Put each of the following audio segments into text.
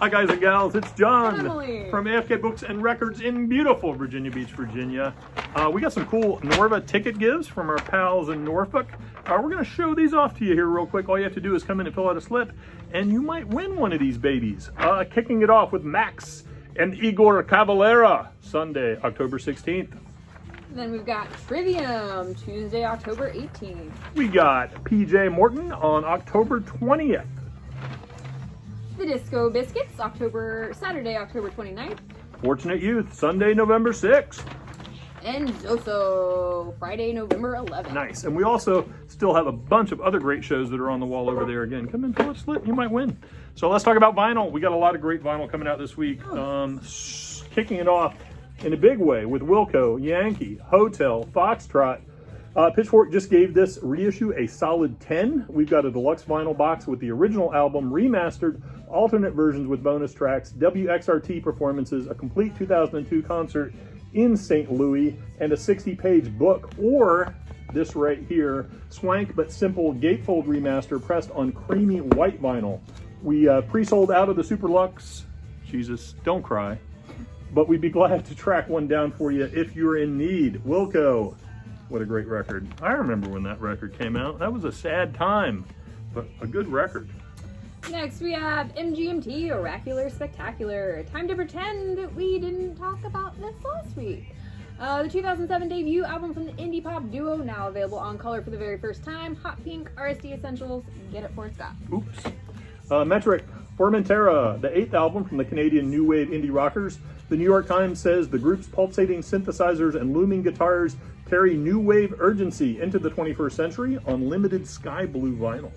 Hi guys and gals, it's John Emily from AFK Books and Records in beautiful Virginia Beach, Virginia. We got some cool Norva ticket gives from our pals in Norfolk. We're going to show these off to you here real quick. All you have to do is come in and fill out a slip and you might win one of these babies. Kicking it off with Max and Igor Cavalera, Sunday, October 16th. Then we've got Trivium, Tuesday, October 18th. We got PJ Morton on October 20th. The Disco Biscuits, Saturday, October 29th. Fortunate Youth, Sunday, November 6th. And Zoso, Friday, November 11th. Nice. And we also still have a bunch of other great shows that are on the wall over there. Again, come in, fill a slip, you might win. So let's talk about vinyl. We got a lot of great vinyl coming out this week. Kicking it off in a big way with Wilco, Yankee, Hotel, Foxtrot. Pitchfork just gave this reissue a solid 10. We've got a deluxe vinyl box with the original album, remastered, alternate versions with bonus tracks, WXRT performances, a complete 2002 concert in St. Louis, and a 60-page book, or this right here, swank but simple gatefold remaster pressed on creamy white vinyl. We pre-sold out of the Super Lux. Jesus, don't cry. But we'd be glad to track one down for you if you're in need. Wilco. What a great record. I remember when that record came out. That was a sad time, but a good record. Next we have MGMT, Oracular Spectacular. Time to pretend that we didn't talk about this last week. The 2007 debut album from the indie pop duo, now available on color for the very first time. Hot Pink, RSD Essentials. Get it for Scott. Oops. Metric, Formentera, the 8th album from the Canadian new wave indie rockers. The New York Times says the group's pulsating synthesizers and looming guitars carry new wave urgency into the 21st century on limited sky blue vinyl.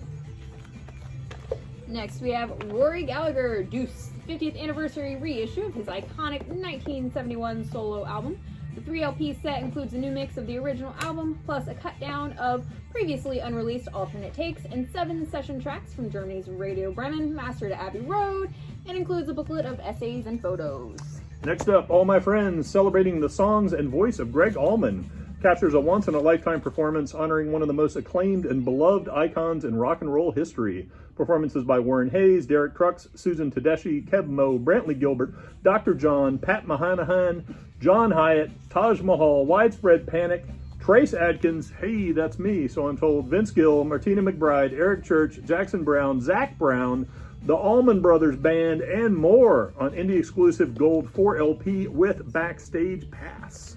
Next we have Rory Gallagher, Deuce, 50th anniversary reissue of his iconic 1971 solo album. The 3 LP set includes a new mix of the original album, plus a cut down of previously unreleased alternate takes and 7 session tracks from Germany's Radio Bremen, mastered at Abbey Road, and includes a booklet of essays and photos. Next up, All My Friends, celebrating the songs and voice of Greg Allman. Captures a once-in-a-lifetime performance honoring one of the most acclaimed and beloved icons in rock and roll history. Performances by Warren Hayes, Derek Trucks, Susan Tedeschi, Kev Moe, Brantley Gilbert, Dr. John, Pat Mahanahan, John Hyatt, Taj Mahal, Widespread Panic, Trace Adkins, hey, that's me, so I'm told, Vince Gill, Martina McBride, Eric Church, Jackson Brown, Zach Brown, the Allman Brothers Band, and more on indie-exclusive gold 4 LP with Backstage Pass.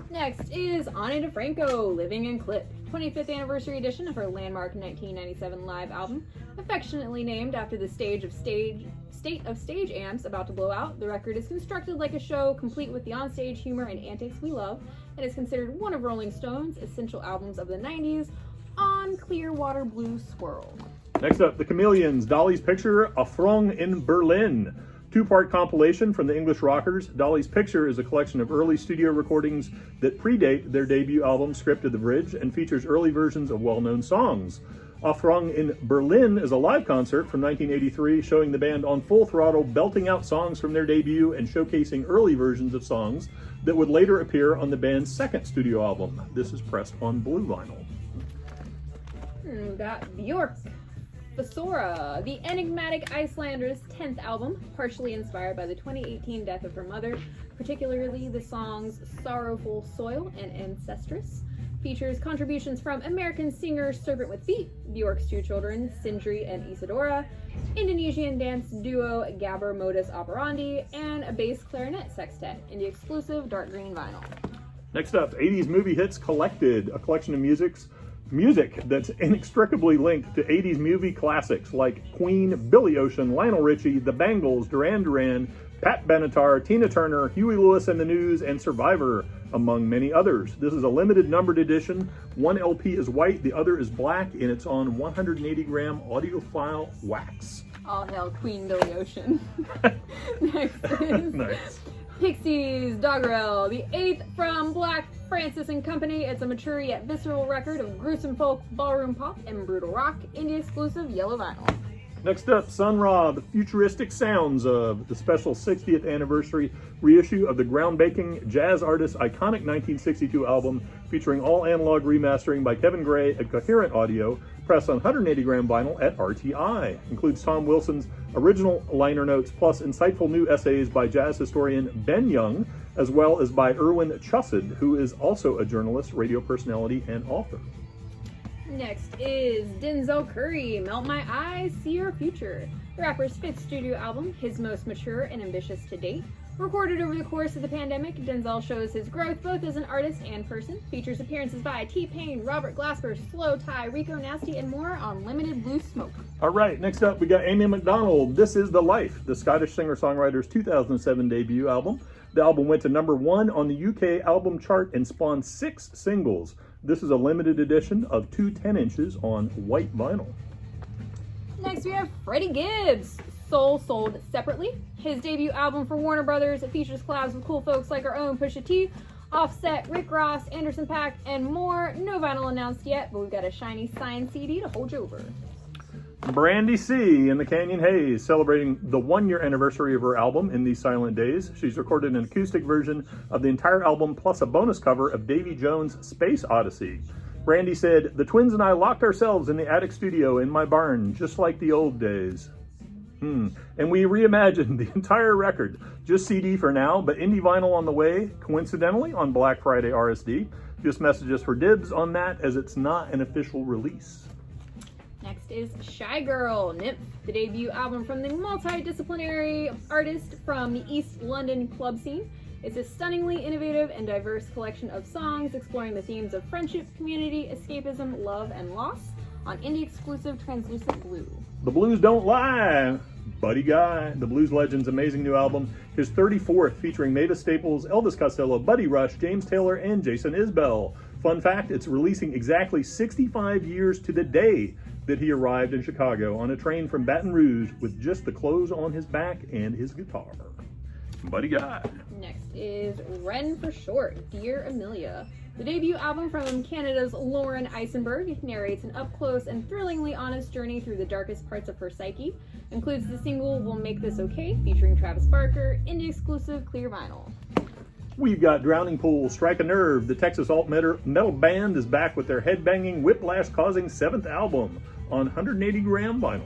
Next is Ani DeFranco, Living in Clip, 25th anniversary edition of her landmark 1997 live album, affectionately named after the state of stage amps about to blow out. The record is constructed like a show, complete with the onstage humor and antics we love, and is considered one of Rolling Stone's essential albums of the 90s on Clearwater Blue Swirl. Next up, The Chameleons, Dolly's Picture, A Throng in Berlin. 2-part compilation from the English rockers. Dolly's Picture is a collection of early studio recordings that predate their debut album, Script of the Bridge, and features early versions of well-known songs. A Throng in Berlin is a live concert from 1983 showing the band on full throttle, belting out songs from their debut and showcasing early versions of songs that would later appear on the band's second studio album. This is pressed on blue vinyl. We've got Bjork, Basora, the enigmatic Icelander's 10th album, partially inspired by the 2018 death of her mother, particularly the songs Sorrowful Soil and Ancestress. Features contributions from American singer Serpent with Feet, Bjork's 2 children, Sindri and Isadora, Indonesian dance duo Gabber Modus Operandi, and a bass clarinet sextet, indie exclusive dark green vinyl. Next up, 80s Movie Hits Collected, a collection of music that's inextricably linked to 80s movie classics like Queen, Billy Ocean, Lionel Richie, The Bangles, Duran Duran, Pat Benatar, Tina Turner, Huey Lewis and the News, and Survivor, among many others. This is a limited numbered edition. 1 LP is white, the other is black, and it's on 180-gram audiophile wax. All hail Queen Billy Ocean. Next is Nice. Pixies, Doggerel, the 8th from Black Francis and Company. It's a mature yet visceral record of gruesome folk, ballroom pop, and brutal rock, indie exclusive yellow vinyl. Next up, Sun Ra, the futuristic sounds of the special 60th anniversary reissue of the groundbreaking jazz artist's iconic 1962 album, featuring all analog remastering by Kevin Gray at Coherent Audio, pressed on 180 gram vinyl at RTI. Includes Tom Wilson's original liner notes plus insightful new essays by jazz historian Ben Young, as well as by Erwin Chussid, who is also a journalist, radio personality, and author. Next is Denzel Curry, Melt My Eyes, See Your Future. The rapper's 5th studio album, his most mature and ambitious to date. Recorded over the course of the pandemic, Denzel shows his growth both as an artist and person. Features appearances by T-Pain, Robert Glasper, Slow Tie, Rico Nasty, and more on Limited Blue Smoke. All right, next up we got Amy MacDonald, This Is the Life, the Scottish singer-songwriter's 2007 debut album. The album went to #1 on the UK album chart and spawned 6 singles. This is a limited edition of 2 10-inches on white vinyl. Next we have Freddie Gibbs, Soul Sold Separately. His debut album for Warner Brothers. It features collabs with cool folks like our own Pusha T, Offset, Rick Ross, Anderson .Paak, and more. No vinyl announced yet, but we've got a shiny signed CD to hold you over. Brandy C. in the Canyon Haze, celebrating the 1-year anniversary of her album, In These Silent Days. She's recorded an acoustic version of the entire album, plus a bonus cover of Davy Jones' Space Odyssey. Brandy said, "The twins and I locked ourselves in the attic studio in my barn, just like the old days. And we reimagined the entire record. Just CD for now, but indie vinyl on the way, coincidentally, on Black Friday RSD. Just message us for dibs on that, as it's not an official release." Next is Shy Girl, Nymph, the debut album from the multidisciplinary artist from the East London club scene. It's a stunningly innovative and diverse collection of songs exploring the themes of friendship, community, escapism, love, and loss on indie-exclusive Translucent Blue. The Blues Don't Lie, Buddy Guy, the blues legend's amazing new album, his 34th, featuring Mavis Staples, Elvis Costello, Buddy Rush, James Taylor, and Jason Isbell. Fun fact, it's releasing exactly 65 years to the day that he arrived in Chicago on a train from Baton Rouge with just the clothes on his back and his guitar. Buddy Guy. Next is Ren for Short, Dear Amelia. The debut album from Canada's Lauren Eisenberg narrates an up-close and thrillingly honest journey through the darkest parts of her psyche. Includes the single We'll Make This Okay, featuring Travis Barker, indie-exclusive clear vinyl. We've got Drowning Pool, Strike a Nerve. The Texas alt metal band is back with their headbanging, whiplash-causing 7th album on 180 gram vinyl.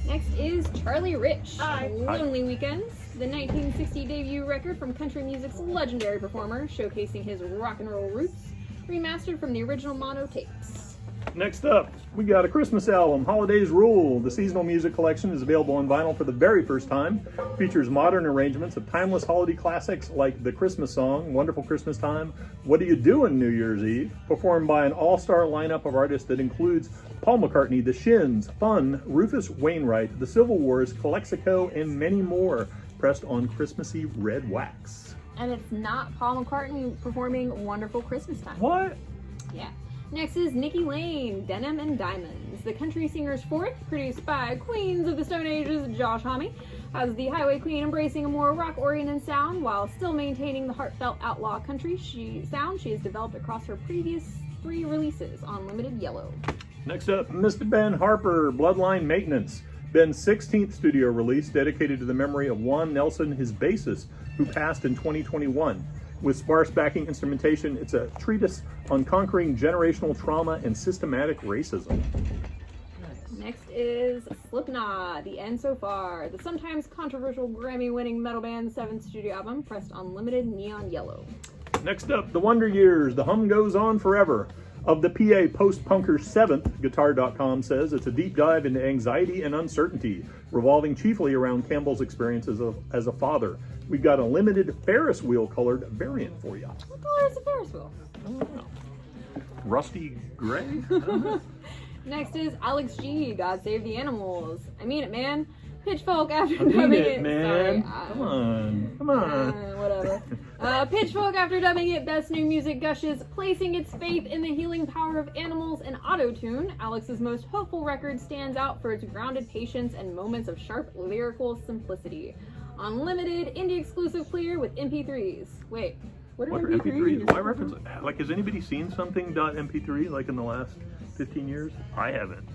Next is Charlie Rich, Hi. Lonely Weekends, the 1960 debut record from country music's legendary performer, showcasing his rock and roll roots, remastered from the original mono tapes. Next up, we got a Christmas album, Holidays Rule. The seasonal music collection is available on vinyl for the very first time. Features modern arrangements of timeless holiday classics like the Christmas song, Wonderful Christmas Time, What Are You Doing New Year's Eve, performed by an all-star lineup of artists that includes Paul McCartney, The Shins, Fun, Rufus Wainwright, The Civil Wars, Calexico, and many more, pressed on Christmassy red wax. And it's not Paul McCartney performing Wonderful Christmas Time. What? Yeah. Next is Nikki Lane, Denim and Diamonds. The country singer's 4th, produced by Queens of the Stone Age's Josh Homme, has the Highway Queen embracing a more rock-oriented sound while still maintaining the heartfelt outlaw country sound she has developed across her previous 3 releases on Limited Yellow. Next up, Mr. Ben Harper, Bloodline Maintenance. Ben's 16th studio release, dedicated to the memory of Juan Nelson, his bassist, who passed in 2021. With sparse backing instrumentation, it's a treatise on conquering generational trauma and systematic racism. Next is Slipknot, The End So Far, the sometimes controversial Grammy-winning metal band's 7th studio album, pressed on Limited Neon Yellow. Next up, The Wonder Years, The Hum Goes On Forever. Of the PA Post-Punker's 7th, Guitar.com says it's a deep dive into anxiety and uncertainty, revolving chiefly around Campbell's experiences as a father. We've got a limited Ferris wheel colored variant for you. What color is the Ferris wheel? I don't know. Rusty gray? I don't know. Next is Alex G, God Save the Animals. I mean it, man. Pitchfork after I mean dubbing it, it. man. Sorry, Come on. whatever. Pitchfork after dubbing it Best New Music gushes, placing its faith in the healing power of animals and auto-tune. Alex's most hopeful record stands out for its grounded patience and moments of sharp lyrical simplicity. Unlimited, indie-exclusive clear with MP3s. Wait, what are MP3s? Why reference it? Like, has anybody seen something .mp3 like in the last 15 years? I haven't.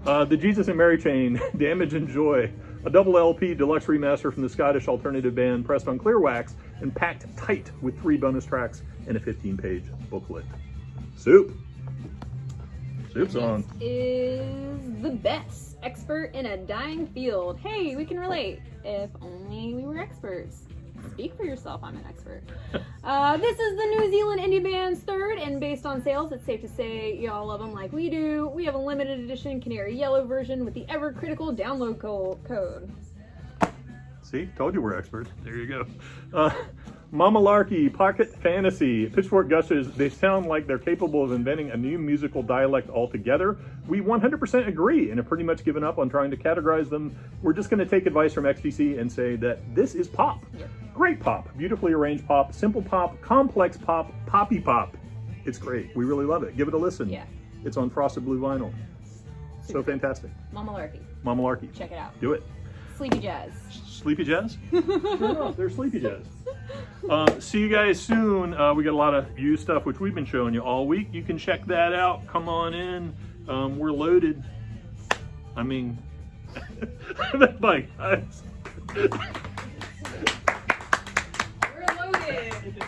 The Jesus and Mary Chain, Damage and Joy, a double LP deluxe remaster from the Scottish alternative band, pressed on clear wax and packed tight with 3 bonus tracks and a 15-page booklet. Soup. Soup song. Is the best expert in a dying field. Hey, we can relate. If only we were experts. Speak for yourself, I'm an expert. This is the New Zealand indie band's third, and based on sales, it's safe to say y'all love them like we do. We have a limited edition canary yellow version with the ever critical download code. See, told you we're experts. There you go. Mama Larky, Pocket Fantasy, Pitchfork Gushes, they sound like they're capable of inventing a new musical dialect altogether. We 100% agree and have pretty much given up on trying to categorize them. We're just going to take advice from XTC and say that this is pop. Yep. Great pop, beautifully arranged pop, simple pop, complex pop, poppy pop. It's great. We really love it. Give it a listen. Yeah. It's on frosted blue vinyl. So fantastic. Mama Larky. Mama Larky. Check it out. Do it. Sleepy Jazz. Sleepy Jazz? No, they're Sleepy Jazz. See you guys soon. We got a lot of used stuff, which we've been showing you all week. You can check that out. Come on in. We're loaded. I mean, bye, guys. We're loaded.